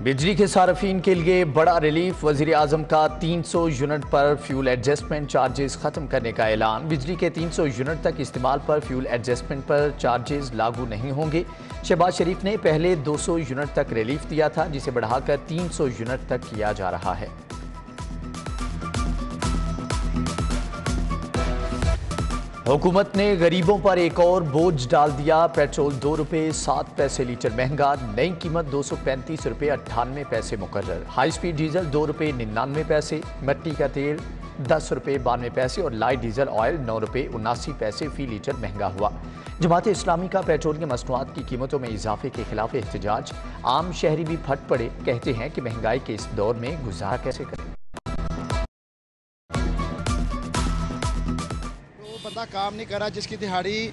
बिजली के सार्फिन के लिए बड़ा रिलीफ। वजीर आजम का 300 यूनिट पर फ्यूल एडजस्टमेंट चार्जेस खत्म करने का ऐलान। बिजली के 300 यूनिट तक इस्तेमाल पर फ्यूल एडजस्टमेंट पर चार्जेस लागू नहीं होंगे। शहबाज शरीफ ने पहले 200 यूनिट तक रिलीफ दिया था, जिसे बढ़ाकर 300 यूनिट तक किया जा रहा है। हुकूमत ने गरीबों पर एक और बोझ डाल दिया। पेट्रोल 2 रुपये 7 पैसे लीटर महंगा, नई कीमत 235 रुपये 98 पैसे मुकर्रर। हाई स्पीड डीजल 2 रुपये 99 पैसे, मिट्टी का तेल 10 रुपये 92 पैसे और लाइट डीजल ऑयल 9 रुपये 79 पैसे फी लीटर महंगा हुआ। जमात इस्लामी का पेट्रोलियम मसनूआत की कीमतों में इजाफे के खिलाफ एहतजाज। आम शहरी भी फट पड़े, कहते हैं कि महंगाई के इस दौर में गुजारा कैसे करें। बंदा काम नहीं कर रहा, जिसकी दिहाड़ी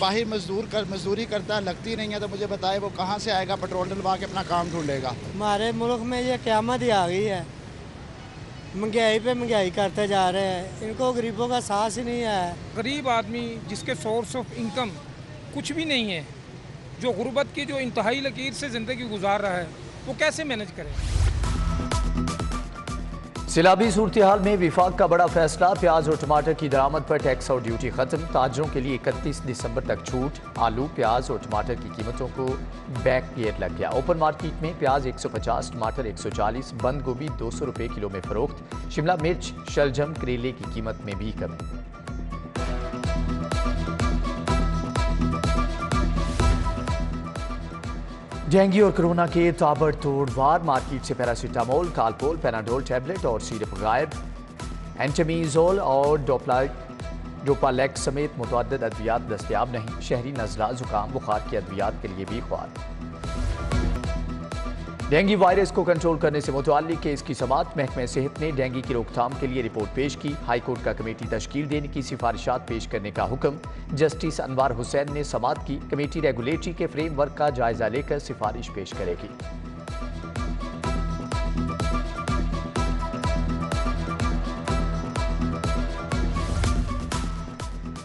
बाहर मजदूरी करता है, लगती नहीं है, तो मुझे बताए वो कहाँ से आएगा पेट्रोल डलवा के अपना काम ढूंढेगा। हमारे मुल्क में ये क़यामत ही आ गई है। महंगाई पे महंगाई करते जा रहे हैं, इनको गरीबों का साहस ही नहीं है। गरीब आदमी जिसके सोर्स ऑफ इनकम कुछ भी नहीं है, जो गुर्बत की जो इंतहाई लकीर से ज़िंदगी गुजार रहा है, वो कैसे मैनेज करे। सिलाबी सूरत हाल में विफाक का बड़ा फैसला। प्याज और टमाटर की दरामद पर टैक्स और ड्यूटी खत्म। ताजरों के लिए 31 दिसंबर तक छूट। आलू, प्याज और टमाटर की कीमतों को बैक गियर लग गया। ओपन मार्केट में प्याज 150, टमाटर 140, बंद गोभी 200 रुपये किलो में फरोख्त। शिमला मिर्च, शलजम, करेले की कीमत में भी कमी। डेंगू और कोरोना के ताबड़तोड़ वार। मार्केट से पैरासीटामोल, कालपोल, पेनाडोल टैबलेट और सिरप गायब। एंटामीजोल और डोपालेक्स समेत मुतअद्दिद अद्वियात दस्तयाब नहीं। शहरी नज़ला, जुकाम, बुखार की अद्वियात के लिए भी ख्वार। डेंगू वायरस को कंट्रोल करने से मुतअल्लिक़ केस की समाअत। महकमे सेहत ने डेंगू की रोकथाम के लिए रिपोर्ट पेश की। हाई कोर्ट का कमेटी तश्कील देने की सिफारिशात पेश करने का हुक्म। जस्टिस अनवार हुसैन ने समाअत की। कमेटी रेगुलेटरी के फ्रेमवर्क का जायजा लेकर सिफारिश पेश करेगी।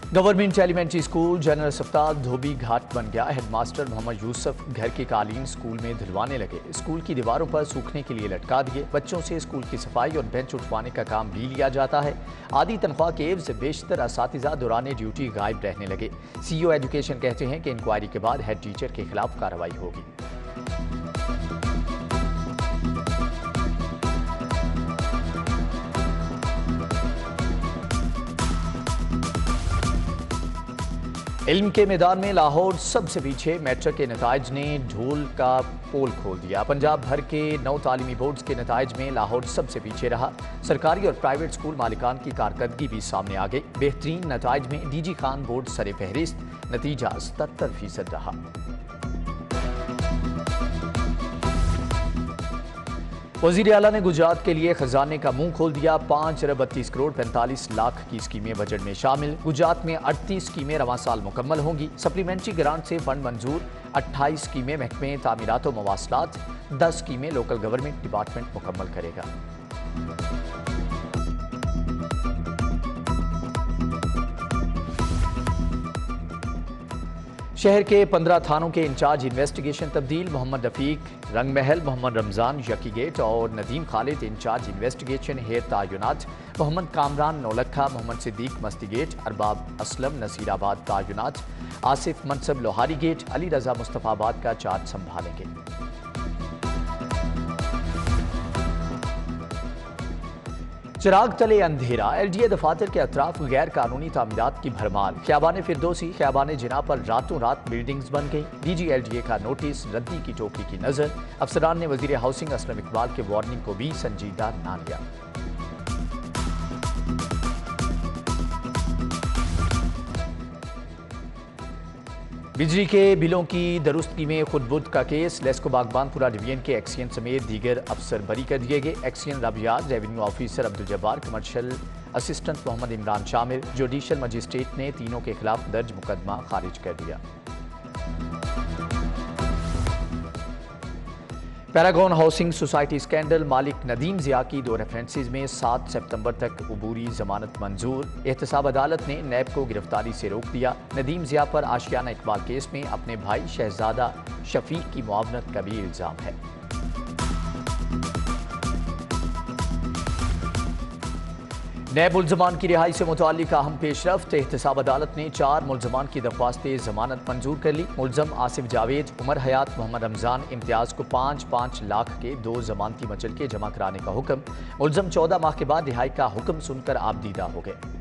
गवर्नमेंट एलिमेंट्री स्कूल जनरल अस्पताल धोबी घाट बन गया। हेडमास्टर मोहम्मद यूसुफ घर के कालीन स्कूल में धुलवाने लगे। स्कूल की दीवारों पर सूखने के लिए लटका दिए। बच्चों से स्कूल की सफाई और बेंच उठवाने का काम भी लिया जाता है। आधी तनख्वाह के एवज बेशतर असातिज़ा दौरान ड्यूटी गायब रहने लगे। CEO एजुकेशन कहते हैं कि इंक्वायरी के बाद हेड टीचर के खिलाफ कार्रवाई होगी। इल्म के मैदान में लाहौर सबसे पीछे। मैट्रिक के नताइज ने ढोल का पोल खोल दिया। पंजाब भर के 9 तालीमी बोर्ड्स के नताइज में लाहौर सबसे पीछे रहा। सरकारी और प्राइवेट स्कूल मालिकान की कारकर्दगी भी सामने आ गई। बेहतरीन नताइज में DG खान बोर्ड सरे फहरिस्त, नतीजा 77% रहा। वज़ीर आला ने गुजरात के लिए खजाने का मुंह खोल दिया। 5 अरब 32 करोड़ 45 लाख की स्कीमें बजट में शामिल। गुजरात में 38 स्कीमें रवां साल मुकम्मल होंगी। सप्लीमेंट्री ग्रांट से फंड मंजूर। 28 स्कीमें महकमे तामीरात व मवासलात, 10 स्कीमें लोकल गवर्नमेंट डिपार्टमेंट मुकम्मल करेगा। शहर के 15 थानों के इंचार्ज इन्वेस्टिगेशन तब्दील। मोहम्मद रफीक रंगमहल, मोहम्मद रमजान यकी गेट और नदीम खालिद इंचार्ज इन्वेस्टिगेशन हेयर तायुनात। मोहम्मद कामरान नौलखा, मोहम्मद सिद्दीक मस्ती गेट, अरबाब असलम नसीराबाद तायुनात। आसिफ मनसब लोहारी गेट, अली रजा मुस्तफ़ाबाद का चार्ज संभालेंगे। चिराग तले अंधेरा। LDA दफातर के अतराफ गैर कानूनी तामीरात की भरमार। ख़ियाबान फिरदौसी, ख़ियाबान जिना पर रातों रात बिल्डिंग्स बन गई। DG LDA का नोटिस, रद्दी की टोकरी की नज़र। अफसरान ने वज़ीर हाउसिंग असलम इकबाल के वार्निंग को भी संजीदा ना लिया। बिजली के बिलों की दुरुस्तगी में खुदबुद का केस। लेस्को बागबानपुरा डिवीजन के एक्सियन समेत दीगर अफसर बरी कर दिए गए। XEN Rabiaz, revenue officer Abdul Jabbar, commercial assistant Mohammad Imran शामिल। जुडिशल मजिस्ट्रेट ने तीनों के खिलाफ दर्ज मुकदमा खारिज कर दिया। Paragon housing society scandal. मालिक नदीम ज़िया की 2 रेफरेंसेज में 7 सितंबर तक अबूरी जमानत मंजूर। एहतसाब अदालत ने नैब को गिरफ्तारी से रोक दिया। नदीम ज़िया पर आशियाना इकबाल केस में अपने भाई शहजादा शफीक की मुआवनत का भी इल्ज़ाम है। नए मुलजमान की रिहाई से मुताल्लिक अहम पेशरफ्त। एहतसाब अदालत ने 4 मुलजमान की दरख्वास्त जमानत मंजूर कर ली। मुलजम आसिफ जावेद, उमर हयात, मोहम्मद रमजान इम्तियाज को 5-5 लाख के 2 जमानती मचलके जमा कराने का हुक्म। मुलजम 14 माह के बाद रिहाई का हुक्म सुनकर आबदीदा हो गए।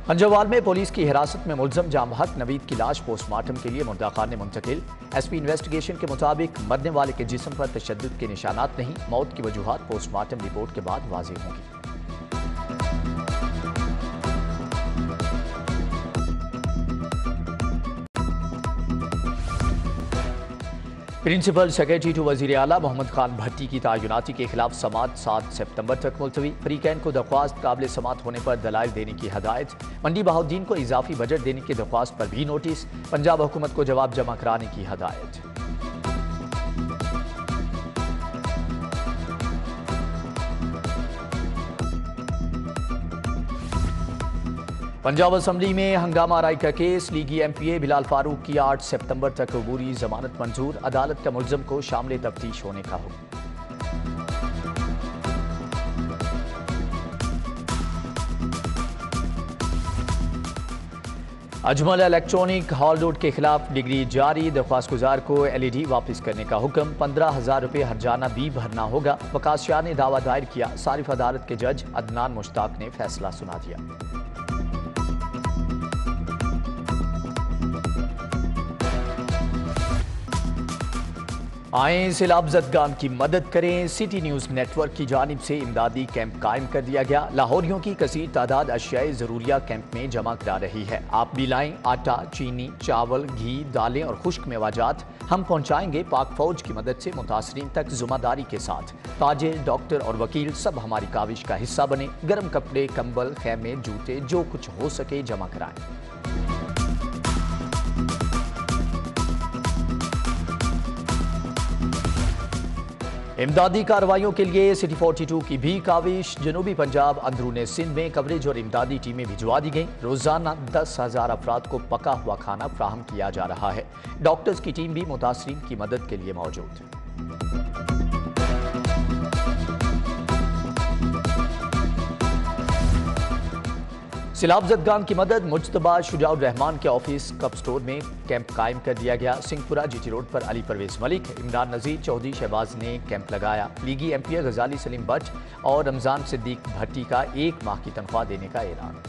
पंजवाल में पुलिस की हिरासत में मुलजम जाम हक नवीद की लाश पोस्टमार्टम के लिए मुर्दा खान ने मुंतकिल। एसपी इन्वेस्टिगेशन के मुताबिक मरने वाले के जिस्म पर तशद्दुद के निशानात नहीं। मौत की वजूहात पोस्टमार्टम रिपोर्ट के बाद वाज़ेह होंगी। प्रिंसिपल सेक्रेटरी टू वज़ीर आला मोहम्मद खान भट्टी की तयनाती के खिलाफ समात 7 सितंबर तक मुलतवी। फरीकैन को दरख्वास्त काबिल समात होने पर दलाइल देने की हदायत। मंडी बहाउद्दीन को इजाफी बजट देने की दरख्वास्त पर भी नोटिस। पंजाब हुकूमत को जवाब जमा कराने की हदायत। पंजाब असम्बली में हंगामा आराई का केस। लीगी MPA बिलाल फारूक की 8 सितंबर तक अबूरी जमानत मंजूर। अदालत का मुलजम को शामिल तफ्तीश होने का हुक्म। अजमल इलेक्ट्रॉनिक हॉल रोड के खिलाफ डिग्री जारी। दरख्वास्त गुजार को LED वापस करने का हुक्म। 15,000 रुपये हर्जाना भी भरना होगा। वकास शाह ने दावा दायर किया। सारिफ अदालत के जज अदनान मुश्ताक ने फैसला सुना दिया। आए सैलाब ज़दगान की मदद करें। सिटी न्यूज़ नेटवर्क की जानिब से इमदादी कैंप कायम कर दिया गया। लाहौरियों की कसीर तादाद अशियाए ज़रूरिया कैंप में जमा करा रही है। आप भी लाएं आटा, चीनी, चावल, घी, दालें और खुश्क मेवाजात। हम पहुँचाएंगे पाक फौज की मदद से मुतासरीन तक ज़िम्मेदारी के साथ। ताजिर, डॉक्टर और वकील सब हमारी काविश का हिस्सा बने। गर्म कपड़े, कंबल, खैमे, जूते जो कुछ हो सके जमा कराएं। इमदादी कार्रवाइयों के लिए सिटी 42 की भी काविश। जनूबी पंजाब अंदरूने सिंध में कवरेज और इमदादी टीमें भिजवा दी गईं। रोजाना 10,000 अफराद को पका हुआ खाना फ्राहम किया जा रहा है। डॉक्टर्स की टीम भी मुतासरीन की मदद के लिए मौजूद है। सैलाब ज़दगान की मदद। मुज्तबा शुजाउर रहमान के ऑफिस कप स्टोर में कैंप कायम कर दिया गया। सिंहपुरा GT रोड पर अली परवेज मलिक, इमरान नज़ीर, चौधरी शहबाज ने कैंप लगाया। लीगी MPA गजाली सलीम भट्ट और रमजान सिद्दीक भट्टी का 1 माह की तनख्वाह देने का ऐलान।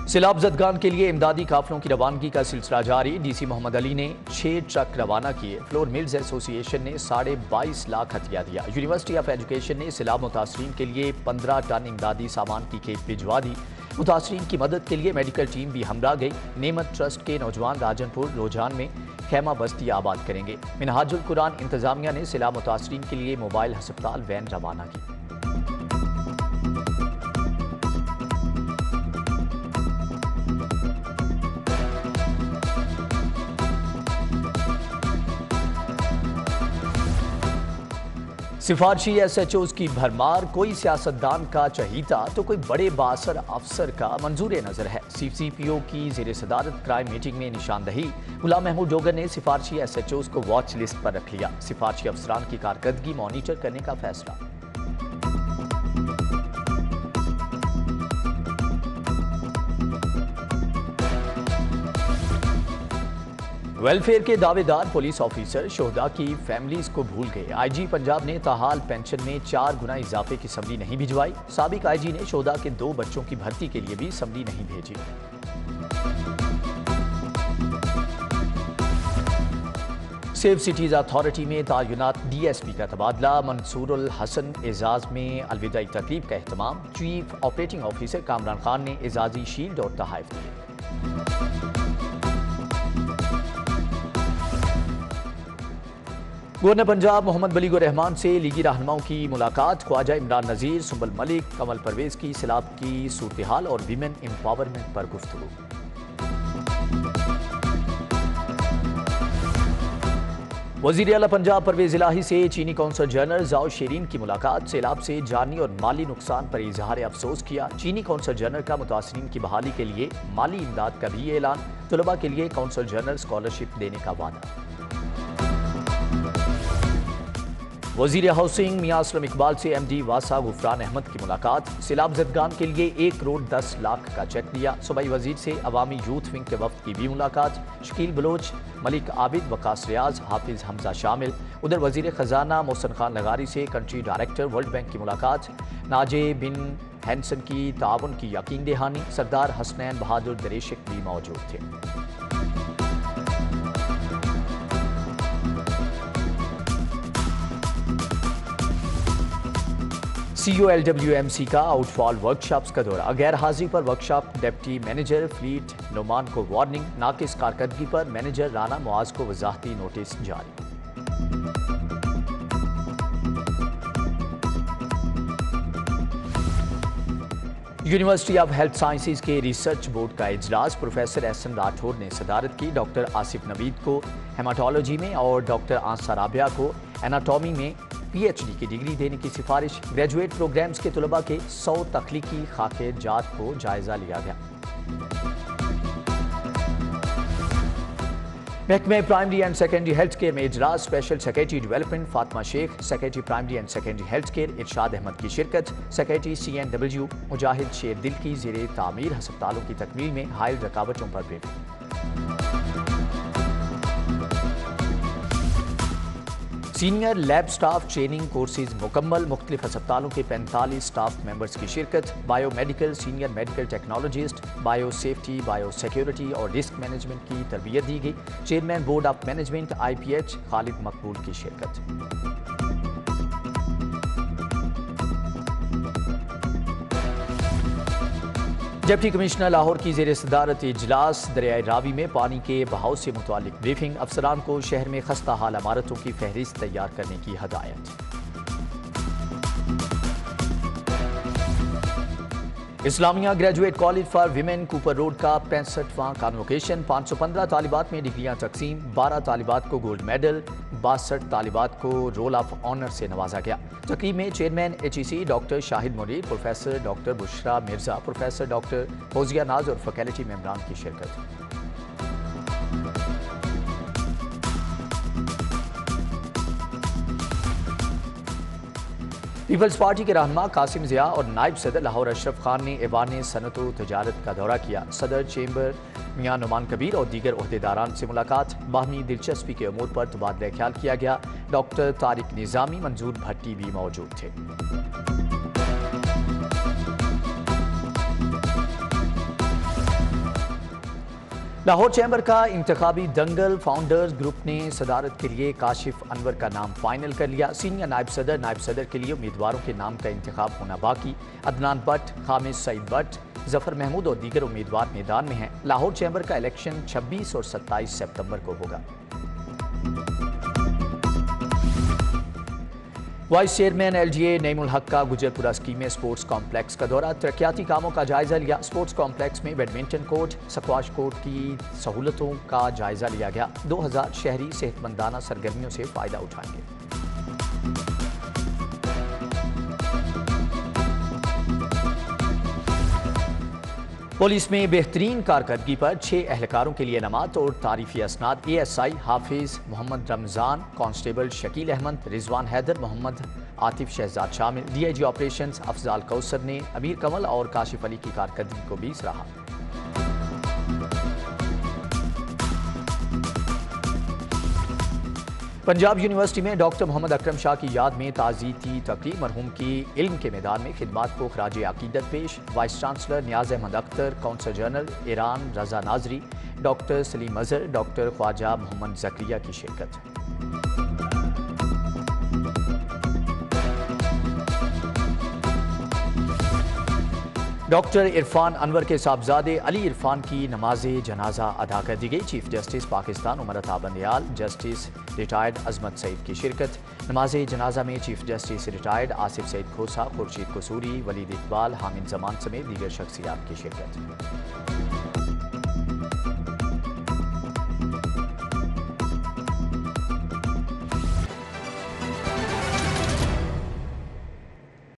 सैलाब ज़दगान के लिए इमदादी काफिलों की रवानगी का सिलसिला जारी। DC मोहम्मद अली ने 6 ट्रक रवाना किए। फ्लोर मिल्स एसोसिएशन ने 22.5 लाख हथिया दिया। यूनिवर्सिटी ऑफ एजुकेशन ने सैलाब मुतासरीन के लिए 15 टन इमदादी सामान की खेप भिजवा दी। मुतासरीन की मदद के लिए मेडिकल टीम भी हमरा गई। नेमत ट्रस्ट के नौजवान राजनपुर रोजान में खैमा बस्ती आबाद करेंगे। मिनहाजुल कुरान इंतजामिया ने सैलाब मुतासरीन के लिए मोबाइल हस्पताल वैन रवाना की। सिफारशी SHOs की भरमार। कोई सियासतदान का चहीता तो कोई बड़े बासर अफसर का मंजूर नजर है। CPO की ज़ेर सदारत क्राइम मीटिंग में निशानदही। गुलाम महमूद डोगर ने सिफारशी SHOs को वॉच लिस्ट पर रख लिया। सिफारशी अफसरान की कारकर्दगी मॉनिटर करने का फैसला। वेलफेयर के दावेदार पुलिस ऑफिसर शोहदा की फैमिलीज को भूल गए। IG पंजाब ने ताहाल पेंशन में 4 गुना इजाफे की समरी नहीं भिजवाई। साबिक IG ने शोहदा के 2 बच्चों की भर्ती के लिए भी समरी नहीं भेजी। सेफ सिटीज अथॉरिटी में तैनात DSP का तबादला। मंसूरुल हसन एजाज में अलविदाई तकरीब का एहतमाम। Chief operating officer Kamran Khan ने एजाजी शील्ड और तोहफे दिए। गवर्नर पंजाब मोहम्मद बलीगुर रहमान से लीगी रहनुमाओं की मुलाकात। ख्वाजा इमरान नज़ीर, सुंबल मलिक, कमल परवेज की सैलाब की सूरत हाल और विमेन एम्पावरमेंट पर गुफ्तगू। वज़ीर आला पंजाब परवेज़ इलाही से चीनी कौंसल जनरल ज़ाओ शीरीन की मुलाकात। सैलाब से जानी और माली नुकसान पर इजहार अफसोस किया। चीनी कौंसल जनरल का मुतासरीन की बहाली के लिए माली इमदाद का भी ऐलान। तलबा के लिए कौंसल जनरल स्कॉलरशिप देने का वादा। वज़ीर हाउसिंग मियां असलम इकबाल से MD वासा गुफरान अहमद की मुलाकात। सैलाब ज़दगान के लिए 1 करोड़ 10 लाख का चेक दिया। सूबाई वजीर से अवामी यूथ विंग के वफ्द की भी मुलाकात। शकील बलोच, मलिक आबिद, वकास रियाज, हाफिज हमजा शामिल। उधर वज़ीर ख़जाना मोहसन खान लगारी से कंट्री डायरेक्टर वर्ल्ड बैंक की मुलाकात। नाजे बिन हैंसन की ताउन की यकीन दहानी। सरदार हसनैन बहादुर दरेशिक भी मौजूद थे। COLWMC का आउटफॉल वर्कशॉप्स का दौरा। गैर हाजिरी पर workshop deputy manager fleet Noman को वार्निंग। नाकिस कारकर्दगी पर मैनेजर राना मुआज को वजाहती नोटिस जारी। यूनिवर्सिटी ऑफ हेल्थ साइंसेज के रिसर्च बोर्ड का इजलास। प्रोफेसर एहसन राठौर ने सदारत की। डॉक्टर आसिफ नवीद को हेमाटोलॉजी में और डॉक्टर आंसा राबिया को एनाटॉमी में PhD की डिग्री देने की सिफारिश। ग्रेजुएट प्रोग्राम्स के तलबा के 100 तख्लीकी खाके जात को जायजा लिया गया। महकमे primary and secondary health care में इजलास। Special secretary development Fatima Sheikh, secretary primary and secondary health care Irshad Ahmad की शिरकत। सेक्रेटरी CNW मुजाहिद शेर दिल की ज़ेरे तामीर हस्पतालों की तकमील में हायल रकावटों पर briefing. Senior lab staff training courses मुकम्मल। मुख्तलिफ अस्पतालों के 45 स्टाफ मेंबर्स की शिरकत। Biomedical, senior medical technologist, bio safety, bio security और रिस्क मैनेजमेंट की तरबियत दी गई। Chairman board of management IPH Khalid मकबूल की शिरकत। डिप्टी कमिश्नर लाहौर की ज़ेर सदारत इजलास। दरियाए रावी में पानी के बहाव से मुतालिक ब्रीफिंग। अफसरान को शहर में खस्ता हाल इमारतों की फहरिस्त तैयार करने की हदायत। Islamia graduate college for women Cooper road का 65वां कॉन्वोकेशन। 515 तालिबात में डिग्रियां तकसीम। 12 तालिबात को गोल्ड मेडल, 62 तालिबात को रोल ऑफ ऑनर से नवाजा गया। तकरीब में chairman HEC doctor Shahid Munir, professor doctor Bushra Mirza, professor doctor Fauzia नाज और फैकल्टी मेंबरान की शिरकत। पीपल्स पार्टी के रहनुमा कासिम ज़िया और नायब सदर लाहौर अशरफ खान ने ऐवान सनत व तजारत का दौरा किया। सदर चेंबर मियां नुमान कबीर और दीगर ओहदेदारान से मुलाकात। बाहमी दिलचस्पी के अमूर पर तबादला ख्याल किया गया। डॉक्टर तारिक निज़ामी, मंजूर भट्टी भी मौजूद थे। लाहौर चैम्बर का इंतखाबी दंगल। फाउंडर्स ग्रुप ने सदारत के लिए काशिफ अनवर का नाम फाइनल कर लिया। सीनियर नायब सदर के लिए उम्मीदवारों के नाम का इंतखाब होना बाकी। अदनान भट्ट, खामिद सईद भट्ट, जफर महमूद और दीगर उम्मीदवार मैदान में हैं। लाहौर चैम्बर का इलेक्शन 26 और 27 सितंबर को होगा। वाइस चेयरमैन LGA नईमुल हक का गुजरपुरा स्कीम में स्पोर्ट्स कॉम्प्लेक्स का दौरा। तरक्याती कामों का जायजा लिया। स्पोर्ट्स कॉम्प्लेक्स में बैडमिंटन कोर्ट, स्क्वाश कोर्ट की सहूलतों का जायजा लिया गया। 2000 शहरी सेहतमंदाना सरगर्मियों से फायदा उठाएंगे। पुलिस में बेहतरीन कारकर्दगी पर 6 एहलकारों के लिए इनामात और तारीफी असनाद। ASI हाफिज मोहम्मद रमज़ान, कांस्टेबल शकील अहमद, रिजवान हैदर, मोहम्मद आतिफ शहजाद शामिल। DIG ऑपरेशंस अफजाल कौसर ने अमीर कमल और काशिफ अली की कारकर्दगी को भी सराहा। पंजाब यूनिवर्सिटी में डॉक्टर मोहम्मद अकरम शाह की याद में ताज़ीती तकरीब। मरहूम की इल्म के मैदान में खिदमात को खराज अकीदत पेश। Vice chancellor Niaz Ahmad Akhtar, consul general Iran Raza Nazari, doctor Saleem Azhar, doctor Khawaja Mohammad Zakariya की शिरकत। डॉक्टर इरफान अनवर के साहबजादे अली इरफान की नमाज जनाजा अदा कर दी गई। Chief justice Pakistan Umar Ata Bandial, justice retired Azmat Saeed की शिरकत। नमाज जनाजा में chief justice retired Asif Saeed Khosa, Khurshid Kasuri, Waleed Iqbal, Hamid Zaman समेत दीगर शख्सियात की शिरकत।